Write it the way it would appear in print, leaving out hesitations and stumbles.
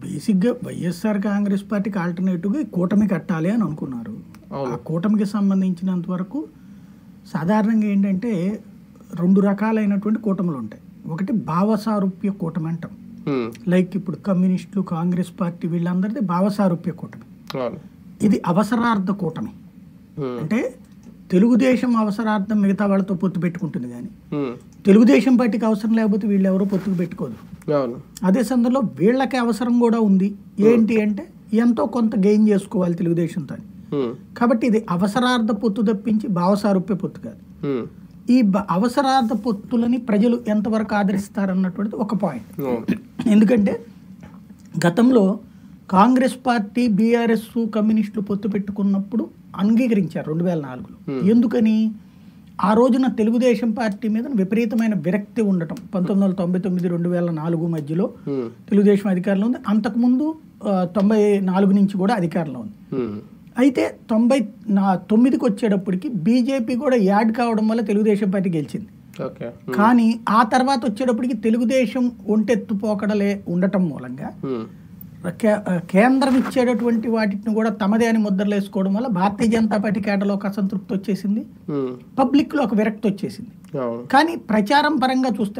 బేసిక్గా వైఎస్ఆర్ కాంగ్రెస్ పార్టీకి ఆల్టర్నేటివ్గా కూటమి కట్టాలి అని అనుకున్నారు. ఆ కూటమికి సంబంధించినంత వరకు సాధారణంగా ఏంటంటే 2 రకాలైనటువంటి కూటములు ఉంటాయి. ఒకటి భావసారూప్య కూటమి అంటాం. లైక్ ఇప్పుడు కమ్యూనిస్టులు, కాంగ్రెస్ పార్టీ వీళ్ళందరిది భావసారూప్య కూటమి. ఇది అవసరార్థ కూటమి. అంటే తెలుగుదేశం అవసరార్థం మిగతా వాళ్ళతో పొత్తు పెట్టుకుంటుంది, కానీ తెలుగుదేశం పార్టీకి అవసరం లేకపోతే వీళ్ళు ఎవరో పొత్తుకు పెట్టుకోదు. అదే సందర్భంలో వీళ్ళకి అవసరం కూడా ఉంది. ఏంటి అంటే ఎంతో కొంత గెయిన్ చేసుకోవాలి తెలుగుదేశంతో. కాబట్టి ఇది అవసరార్థ పొత్తు తప్పించి భావసారూప్య పొత్తు కాదు. ఈ అవసరార్థ పొత్తులని ప్రజలు ఎంతవరకు ఆదరిస్తారన్నటువంటిది ఒక పాయింట్. ఎందుకంటే గతంలో కాంగ్రెస్ పార్టీ, బీఆర్ఎస్, కమ్యూనిస్టులు పొత్తు పెట్టుకున్నప్పుడు అంగీకరించారు 2004లో. ఎందుకని? ఆ రోజున తెలుగుదేశం పార్టీ మీద విపరీతమైన విరక్తి ఉండటం. 1999-2004 మధ్యలో తెలుగుదేశం అధికారంలో ఉంది. అంతకుముందు 94 నుంచి కూడా అధికారంలో ఉంది. అయితే 99కి వచ్చేటప్పటికి బీజేపీ కూడా యాడ్ కావడం వల్ల తెలుగుదేశం పార్టీ గెలిచింది. కానీ ఆ తర్వాత వచ్చేటప్పటికి తెలుగుదేశం ఒంటెత్తు పోకడలే ఉండటం మూలంగా కేంద్రం ఇచ్చేటటువంటి వాటిని కూడా తమదే అని ముద్రలు వేసుకోవడం వల్ల భారతీయ జనతా పార్టీ కేటలో ఒక అసంతృప్తి వచ్చేసింది, పబ్లిక్ లో ఒక విరక్తి వచ్చేసింది. కానీ ప్రచారం పరంగా చూస్తే